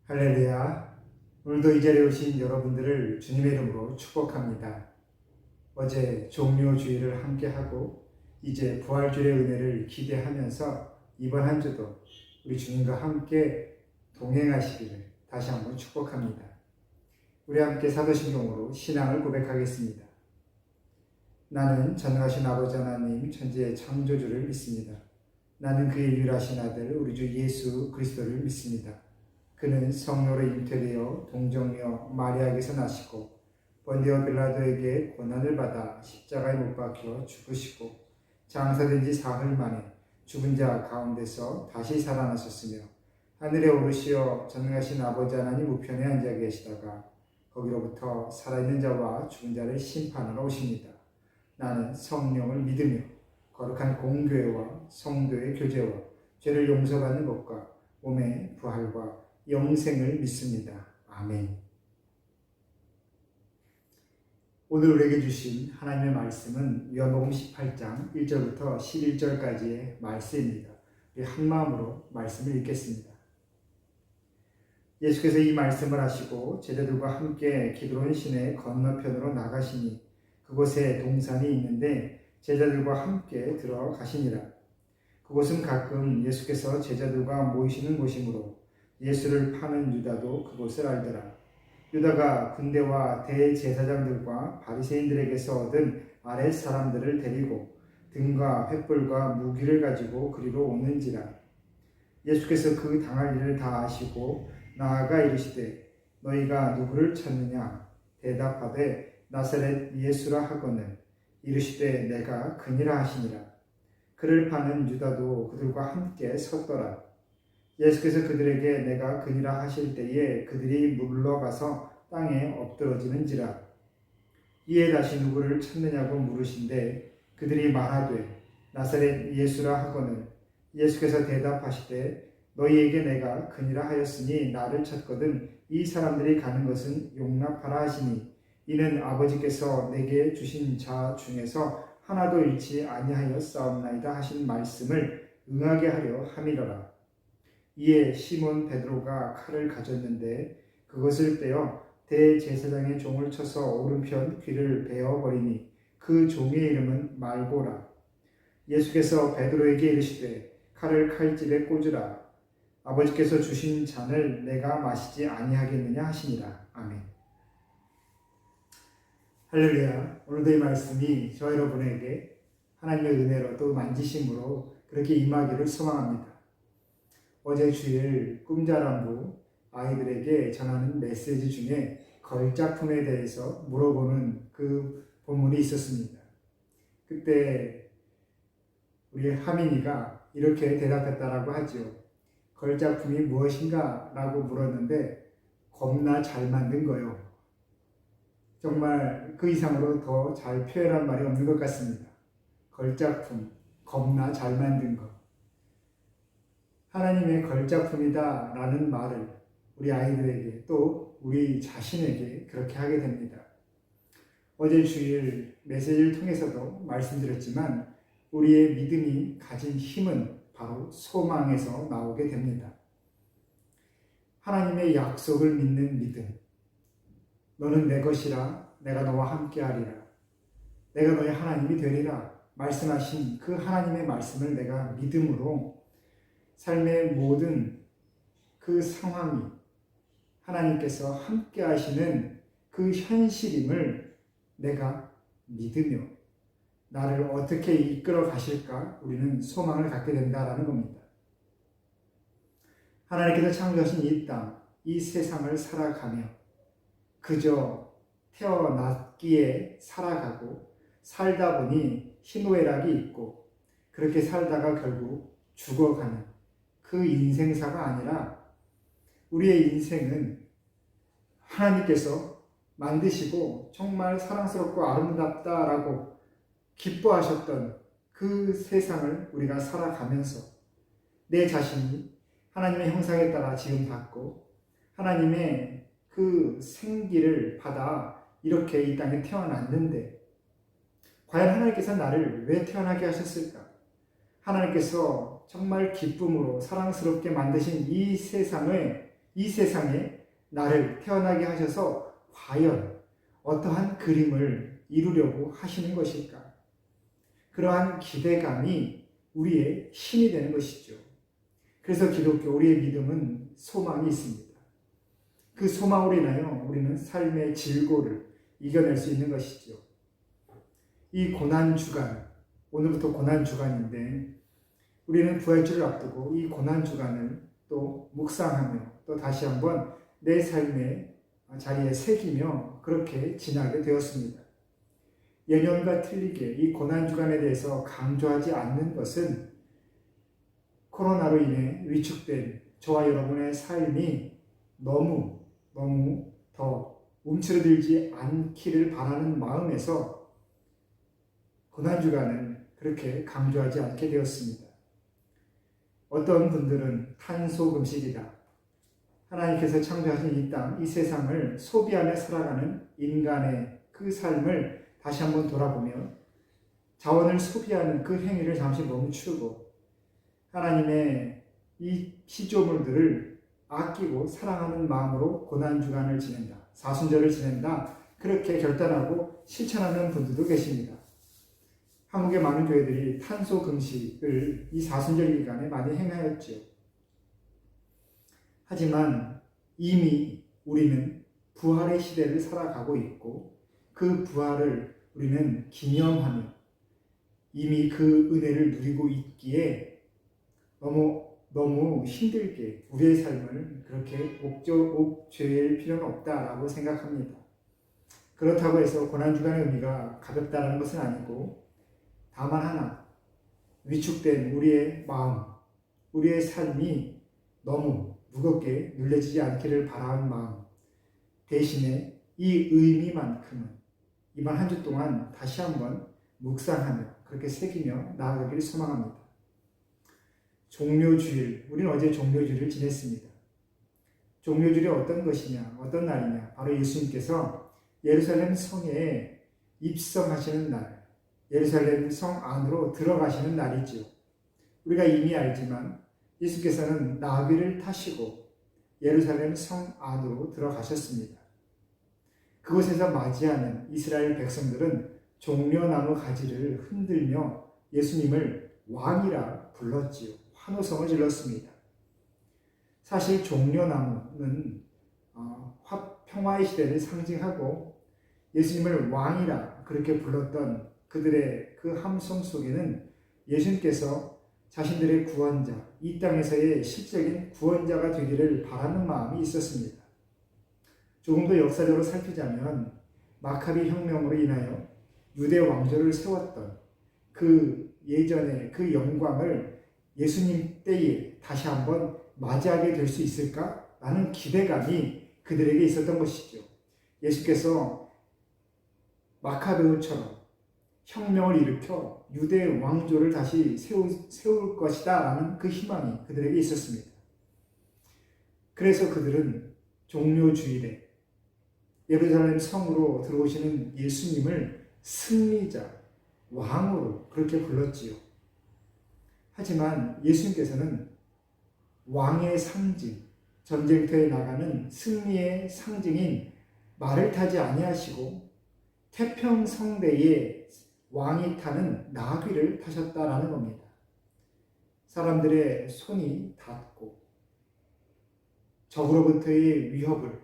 할렐루야. 오늘도 이 자리에 오신 여러분들을 주님의 이름으로 축복합니다. 어제 종료주일을 함께하고 이제 부활주일의 은혜를 기대하면서 이번 한 주도 우리 주님과 함께 동행하시기를 다시 한번 축복합니다. 우리 함께 사도신경으로 신앙을 고백하겠습니다. 나는 전능하신 아버지 하나님 천지의 창조주를 믿습니다. 나는 그의 유일하신 아들 우리 주 예수 그리스도를 믿습니다. 그는 성령으로 잉태되어 동정녀 마리아에게서 나시고 본디오 빌라도에게 고난을 받아 십자가에 못 박혀 죽으시고 장사된 지 사흘 만에 죽은 자 가운데서 다시 살아나셨으며 하늘에 오르시어 전능하신 아버지 하나님 우편에 앉아 계시다가 거기로부터 살아있는 자와 죽은 자를 심판하러 오십니다. 나는 성령을 믿으며 거룩한 공교회와 성도의 교제와 죄를 용서받는 것과 몸의 부활과 영생을 믿습니다. 아멘. 오늘 우리에게 주신 하나님의 말씀은 요한복음 18장 1절부터 11절까지의 말씀입니다. 우리 한마음으로 말씀을 읽겠습니다. 예수께서 이 말씀을 하시고 제자들과 함께 기드론 시내 건너편으로 나가시니 그곳에 동산이 있는데 제자들과 함께 들어가시니라. 그곳은 가끔 예수께서 제자들과 모이시는 곳이므로 예수를 파는 유다도 그곳을 알더라. 유다가 군대와 대제사장들과 바리새인들에게서 얻은 아랫 사람들을 데리고 등과 횃불과 무기를 가지고 그리로 오는지라. 예수께서 그 당할 일을 다 아시고 나아가 이르시되 너희가 누구를 찾느냐? 대답하되 나사렛 예수라 하거늘 이르시되 내가 그니라 하시니라. 그를 파는 유다도 그들과 함께 섰더라. 예수께서 그들에게 내가 그니라 하실 때에 그들이 물러가서 땅에 엎드러지는지라. 이에 다시 누구를 찾느냐고 물으신데 그들이 말하되 나사렛 예수라 하거늘 예수께서 대답하시되 너희에게 내가 그니라 하였으니 나를 찾거든 이 사람들이 가는 것은 용납하라 하시니 이는 아버지께서 내게 주신 자 중에서 하나도 잃지 아니하였사옵나이다 하신 말씀을 응하게 하려 함이로라. 이에 시몬 베드로가 칼을 가졌는데 그것을 떼어 대제사장의 종을 쳐서 오른편 귀를 베어버리니 그 종의 이름은 말고라. 예수께서 베드로에게 이르시되 칼을 칼집에 꽂으라. 아버지께서 주신 잔을 내가 마시지 아니하겠느냐 하시니라. 아멘. 할렐루야. 오늘도 이 말씀이 저 여러분에게 하나님의 은혜로 또 만지심으로 그렇게 임하기를 소망합니다. 어제 주일 꿈자랑부 아이들에게 전하는 메시지 중에 걸작품에 대해서 물어보는 그 본문이 있었습니다. 그때 우리 하민이가 이렇게 대답했다라고 하죠. 걸작품이 무엇인가? 라고 물었는데 겁나 잘 만든 거요. 정말 그 이상으로 더 잘 표현한 말이 없는 것 같습니다. 걸작품, 겁나 잘 만든 것. 하나님의 걸작품이다 라는 말을 우리 아이들에게 또 우리 자신에게 그렇게 하게 됩니다. 어제 주일 메시지를 통해서도 말씀드렸지만 우리의 믿음이 가진 힘은 바로 소망에서 나오게 됩니다. 하나님의 약속을 믿는 믿음. 너는 내 것이라 내가 너와 함께하리라. 내가 너의 하나님이 되리라. 말씀하신 그 하나님의 말씀을 내가 믿음으로 삶의 모든 그 상황이 하나님께서 함께 하시는 그 현실임을 내가 믿으며 나를 어떻게 이끌어 가실까 우리는 소망을 갖게 된다라는 겁니다. 하나님께서 창조하신 이 땅, 이 세상을 살아가며 그저 태어났기에 살아가고 살다 보니 희노애락이 있고 그렇게 살다가 결국 죽어가는 그 인생사가 아니라 우리의 인생은 하나님께서 만드시고 정말 사랑스럽고 아름답다라고 기뻐하셨던 그 세상을 우리가 살아가면서 내 자신이 하나님의 형상에 따라 지음받고 하나님의 그 생기를 받아 이렇게 이 땅에 태어났는데 과연 하나님께서 나를 왜 태어나게 하셨을까? 하나님께서 정말 기쁨으로 사랑스럽게 만드신 이 세상을 이 세상에 나를 태어나게 하셔서 과연 어떠한 그림을 이루려고 하시는 것일까? 그러한 기대감이 우리의 힘이 되는 것이죠. 그래서 기독교, 우리의 믿음은 소망이 있습니다. 그 소망으로 인하여 우리는 삶의 질고를 이겨낼 수 있는 것이죠. 이 고난주간, 오늘부터 고난주간인데 우리는 부활주를 앞두고 이 고난주간을 또 묵상하며 또 다시 한번 내 삶의 자리에 새기며 그렇게 지나게 되었습니다. 예년과 틀리게 이 고난주간에 대해서 강조하지 않는 것은 코로나로 인해 위축된 저와 여러분의 삶이 너무 더 움츠러들지 않기를 바라는 마음에서 고난주간을 그렇게 강조하지 않게 되었습니다. 어떤 분들은 탄소금식이다. 하나님께서 창조하신 이 땅, 이 세상을 소비하며 살아가는 인간의 그 삶을 다시 한번 돌아보며 자원을 소비하는 그 행위를 잠시 멈추고 하나님의 이 피조물들을 아끼고 사랑하는 마음으로 고난주간을 지낸다. 사순절을 지낸다. 그렇게 결단하고 실천하는 분들도 계십니다. 한국의 많은 교회들이 탄소 금식을 이 사순절 기간에 많이 행하였지요. 하지만 이미 우리는 부활의 시대를 살아가고 있고 그 부활을 우리는 기념하며 이미 그 은혜를 누리고 있기에 너무 힘들게 우리의 삶을 그렇게 옥죄일 필요는 없다라고 생각합니다. 그렇다고 해서 고난주간의 의미가 가볍다라는 것은 아니고 다만 하나, 위축된 우리의 마음, 우리의 삶이 너무 무겁게 눌려지지 않기를 바라는 마음, 대신에 이 의미만큼은 이번 한 주 동안 다시 한번 묵상하며 그렇게 새기며 나아가기를 소망합니다. 종료주일, 우리는 어제 종료주일을 지냈습니다. 종료주일이 어떤 것이냐, 어떤 날이냐, 바로 예수님께서 예루살렘 성에 입성하시는 날, 예루살렘 성 안으로 들어가시는 날이지요. 우리가 이미 알지만 예수께서는 나귀를 타시고 예루살렘 성 안으로 들어가셨습니다. 그곳에서 맞이하는 이스라엘 백성들은 종려나무 가지를 흔들며 예수님을 왕이라 불렀지요. 환호성을 질렀습니다. 사실 종려나무는 평화의 시대를 상징하고 예수님을 왕이라 그렇게 불렀던 그들의 그 함성 속에는 예수님께서 자신들의 구원자, 이 땅에서의 실적인 구원자가 되기를 바라는 마음이 있었습니다. 조금 더 역사적으로 살피자면 마카비 혁명으로 인하여 유대 왕조를 세웠던 그 예전의 그 영광을 예수님 때에 다시 한번 맞이하게 될 수 있을까라는 기대감이 그들에게 있었던 것이죠. 예수께서 마카베오처럼 혁명을 일으켜 유대 왕조를 다시 세울 것이다 라는 그 희망이 그들에게 있었습니다. 그래서 그들은 종료주일에 예루살렘 성으로 들어오시는 예수님을 승리자, 왕으로 그렇게 불렀지요. 하지만 예수님께서는 왕의 상징, 전쟁터에 나가는 승리의 상징인 말을 타지 아니하시고 태평성대에 왕이 타는 나귀를 타셨다라는 겁니다. 사람들의 손이 닿고 적으로부터의 위협을,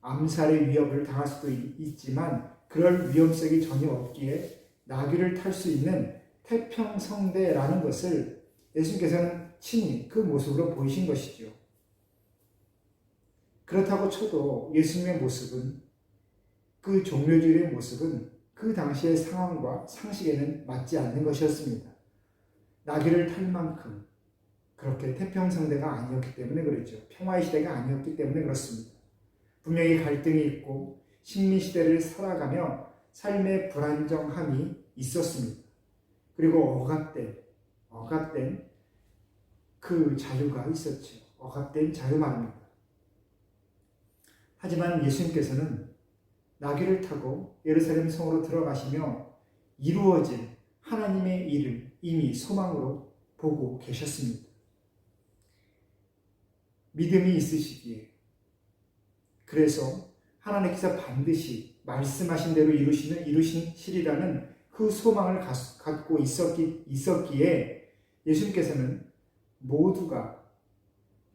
암살의 위협을 당할 수도 있지만 그럴 위험성이 전혀 없기에 나귀를 탈 수 있는 태평성대라는 것을 예수님께서는 친히 그 모습으로 보이신 것이죠. 그렇다고 쳐도 예수님의 모습은, 그 종료주일의 모습은 그 당시의 상황과 상식에는 맞지 않는 것이었습니다. 나귀를 탈 만큼 그렇게 태평성대가 아니었기 때문에 그렇죠. 평화의 시대가 아니었기 때문에 그렇습니다. 분명히 갈등이 있고 식민시대를 살아가며 삶의 불안정함이 있었습니다. 그리고 억압된 그 자유가 있었죠. 억압된 자유 말입니다. 하지만 예수님께서는 나귀를 타고 예루살렘 성으로 들어가시며 이루어질 하나님의 일을 이미 소망으로 보고 계셨습니다. 믿음이 있으시기에, 그래서 하나님께서 반드시 말씀하신 대로 이루시리라는 그 소망을 갖고 있었기에 예수님께서는 모두가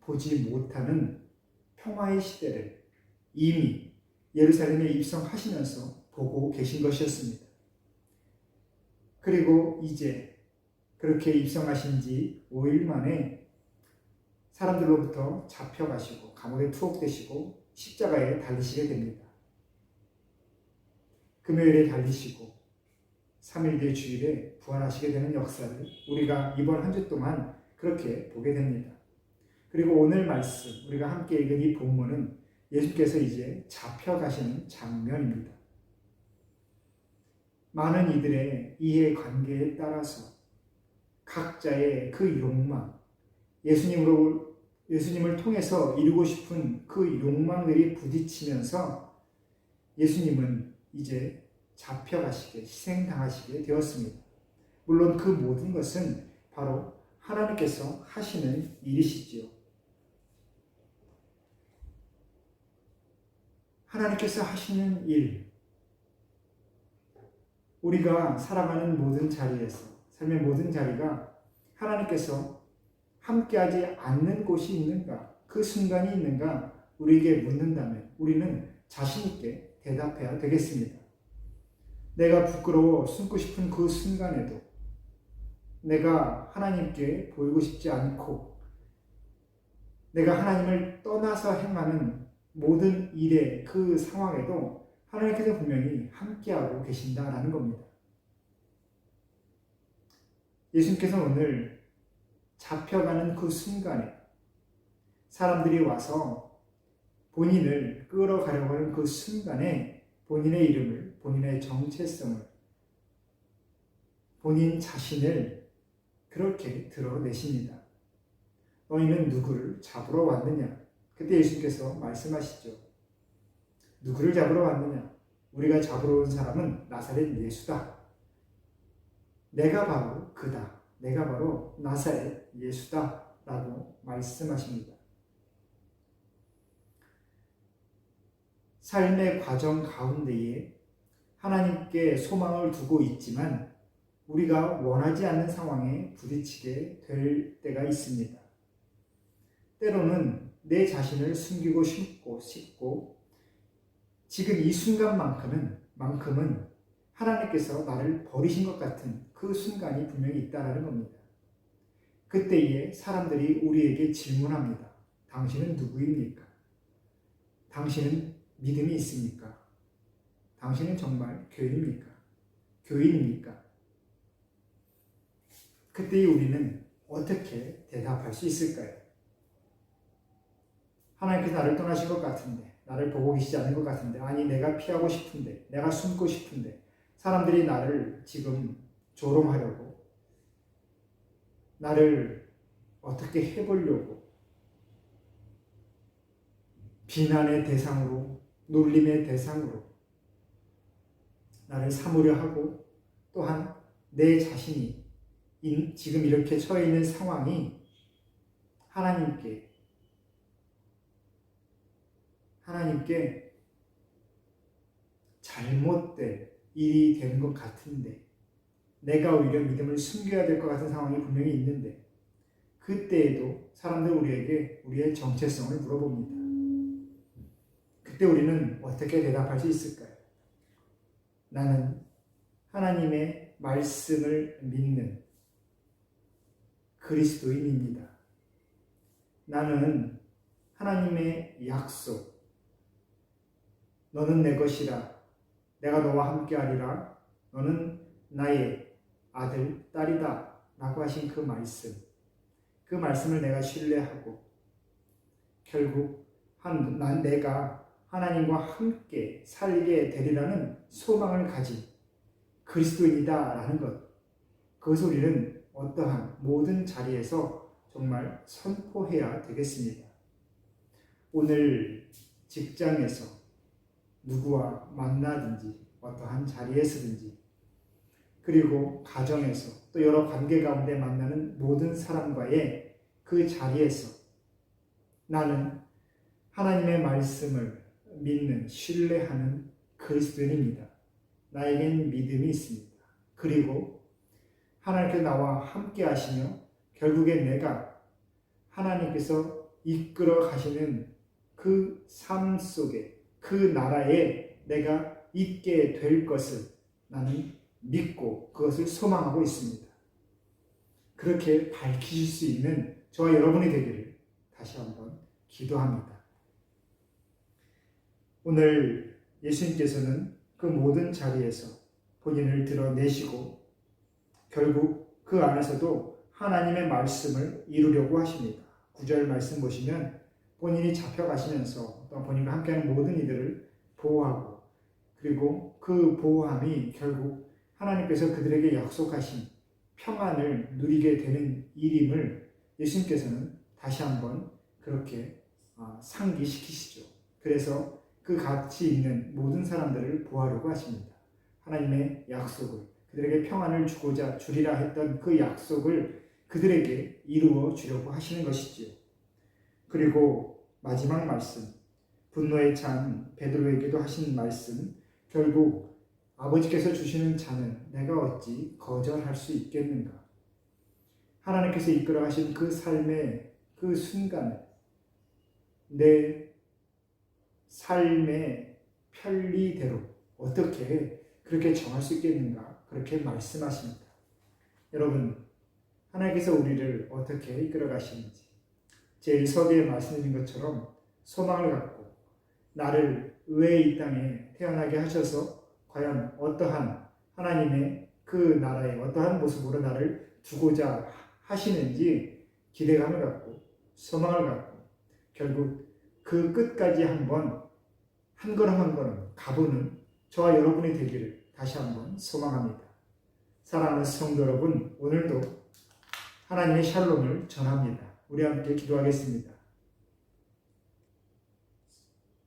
보지 못하는 평화의 시대를 이미 예루살렘에 입성하시면서 보고 계신 것이었습니다. 그리고 이제 그렇게 입성하신 지 5일 만에 사람들로부터 잡혀가시고 감옥에 투옥되시고 십자가에 달리시게 됩니다. 금요일에 달리시고 3일 뒤 주일에 부활하시게 되는 역사를 우리가 이번 한 주 동안 그렇게 보게 됩니다. 그리고 오늘 말씀 우리가 함께 읽은 이 본문은 예수께서 이제 잡혀가시는 장면입니다. 많은 이들의 이해관계에 따라서 각자의 그 욕망, 예수님을 통해서 이루고 싶은 그 욕망들이 부딪히면서 예수님은 이제 잡혀가시게, 희생당하시게 되었습니다. 물론 그 모든 것은 바로 하나님께서 하시는 일이시지요. 하나님께서 하시는 일, 우리가 살아가는 모든 자리에서, 삶의 모든 자리가 하나님께서 함께하지 않는 곳이 있는가, 그 순간이 있는가 우리에게 묻는다면 우리는 자신 있게 대답해야 되겠습니다. 내가 부끄러워 숨고 싶은 그 순간에도, 내가 하나님께 보이고 싶지 않고 내가 하나님을 떠나서 행하는 모든 일의 그 상황에도 하나님께서 분명히 함께하고 계신다라는 겁니다. 예수님께서 오늘 잡혀가는 그 순간에 사람들이 와서 본인을 끌어가려고 하는 그 순간에 본인의 이름을, 본인의 정체성을, 본인 자신을 그렇게 드러내십니다. 너희는 누구를 잡으러 왔느냐? 그때 예수님께서 말씀하시죠. 누구를 잡으러 왔느냐? 우리가 잡으러 온 사람은 나사렛 예수다. 내가 바로 그다. 내가 바로 나사렛 예수다. 라고 말씀하십니다. 삶의 과정 가운데에 하나님께 소망을 두고 있지만 우리가 원하지 않는 상황에 부딪히게 될 때가 있습니다. 때로는 내 자신을 숨기고 싶고 지금 이 순간만큼은 하나님께서 나를 버리신 것 같은 그 순간이 분명히 있다는 겁니다. 그때에 사람들이 우리에게 질문합니다. 당신은 누구입니까? 당신은 믿음이 있습니까? 당신은 정말 교인입니까? 그때 우리는 어떻게 대답할 수 있을까요? 하나님께서 나를 떠나신 것 같은데, 나를 보고 계시지 않는 것 같은데, 아니 내가 피하고 싶은데, 내가 숨고 싶은데, 사람들이 나를 지금 조롱하려고, 나를 어떻게 해보려고, 비난의 대상으로, 놀림의 대상으로 나를 삼으려 하고, 또한 내 자신이 지금 이렇게 처해 있는 상황이 하나님께 잘못된 일이 되는 것 같은데, 내가 오히려 믿음을 숨겨야 될 것 같은 상황이 분명히 있는데, 그때에도 사람들 우리에게 우리의 정체성을 물어봅니다. 그때 우리는 어떻게 대답할 수 있을까요? 나는 하나님의 말씀을 믿는 그리스도인입니다. 나는 하나님의 약속, 너는 내 것이라, 내가 너와 함께하리라, 너는 나의 아들, 딸이다 라고 하신 그 말씀을 내가 신뢰하고 결국 내가 하나님과 함께 살게 되리라는 소망을 가진 그리스도인이다 라는 것, 그것을 우리는 어떠한 모든 자리에서 정말 선포해야 되겠습니다. 오늘 직장에서 누구와 만나든지, 어떠한 자리에서든지, 그리고 가정에서 또 여러 관계 가운데 만나는 모든 사람과의 그 자리에서 나는 하나님의 말씀을 믿는, 신뢰하는 그리스도인입니다. 나에겐 믿음이 있습니다. 그리고 하나님께서 나와 함께 하시며 결국에 내가 하나님께서 이끌어 가시는 그 삶 속에, 그 나라에 내가 있게 될 것을 나는 믿고 그것을 소망하고 있습니다. 그렇게 밝히실 수 있는 저와 여러분이 되기를 다시 한번 기도합니다. 오늘 예수님께서는 그 모든 자리에서 본인을 드러내시고 결국 그 안에서도 하나님의 말씀을 이루려고 하십니다. 9절 말씀 보시면 본인이 잡혀가시면서 또 본인과 함께하는 모든 이들을 보호하고 그리고 그 보호함이 결국 하나님께서 그들에게 약속하신 평안을 누리게 되는 일임을 예수님께서는 다시 한번 그렇게 상기시키시죠. 그래서 그 같이 있는 모든 사람들을 보호하려고 하십니다. 하나님의 약속을, 그들에게 평안을 주고자 주리라 했던 그 약속을 그들에게 이루어 주려고 하시는 것이지요. 그리고 마지막 말씀, 분노에 찬 베드로에게도 하신 말씀, 결국 아버지께서 주시는 자는 내가 어찌 거절할 수 있겠는가? 하나님께서 이끌어 가신 그 삶의 그 순간을 내 삶의 편리대로 어떻게 그렇게 정할 수 있겠는가? 그렇게 말씀하십니다. 여러분, 하나님께서 우리를 어떻게 이끌어 가시는지 제1서기에 말씀드린 것처럼 소망을 갖고 나를 왜 이 땅에 태어나게 하셔서 과연 어떠한 하나님의 그 나라의 어떠한 모습으로 나를 두고자 하시는지 기대감을 갖고 소망을 갖고 결국 그 끝까지 한번 한 걸음 한 걸음 가보는 저와 여러분이 되기를 다시 한번 소망합니다. 사랑하는 성도 여러분, 오늘도 하나님의 샬롬을 전합니다. 우리 함께 기도하겠습니다.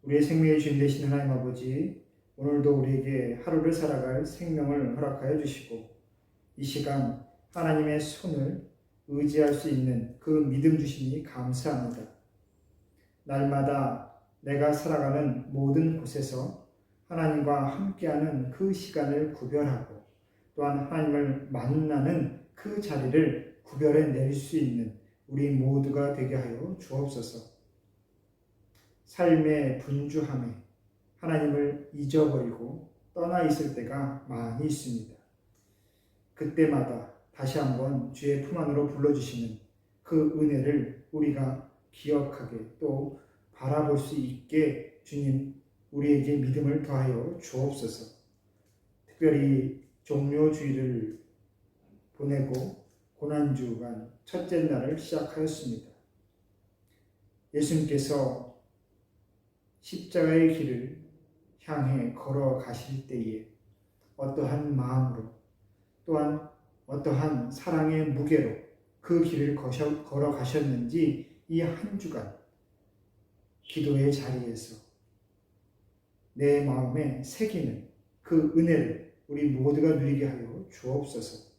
우리의 생명의 주인 되신 하나님 아버지, 오늘도 우리에게 하루를 살아갈 생명을 허락하여 주시고 이 시간 하나님의 손을 의지할 수 있는 그 믿음 주시니 감사합니다. 날마다 내가 살아가는 모든 곳에서 하나님과 함께하는 그 시간을 구별하고 또한 하나님을 만나는 그 자리를 구별해 낼 수 있는 우리 모두가 되게 하여 주옵소서. 삶의 분주함에 하나님을 잊어버리고 떠나 있을 때가 많이 있습니다. 그때마다 다시 한번 주의 품 안으로 불러주시는 그 은혜를 우리가 기억하게 또 바라볼 수 있게 주님 우리에게 믿음을 더하여 주옵소서. 특별히 종료주일을 보내고 고난주간 첫째 날을 시작하였습니다. 예수님께서 십자가의 길을 향해 걸어가실 때에 어떠한 마음으로 또한 어떠한 사랑의 무게로 그 길을 걸어가셨는지 이 한 주간 기도의 자리에서 내 마음에 새기는 그 은혜를 우리 모두가 누리게 하여 주옵소서.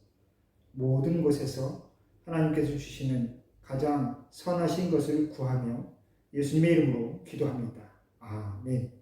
모든 곳에서 하나님께서 주시는 가장 선하신 것을 구하며 예수님의 이름으로 기도합니다. 아멘.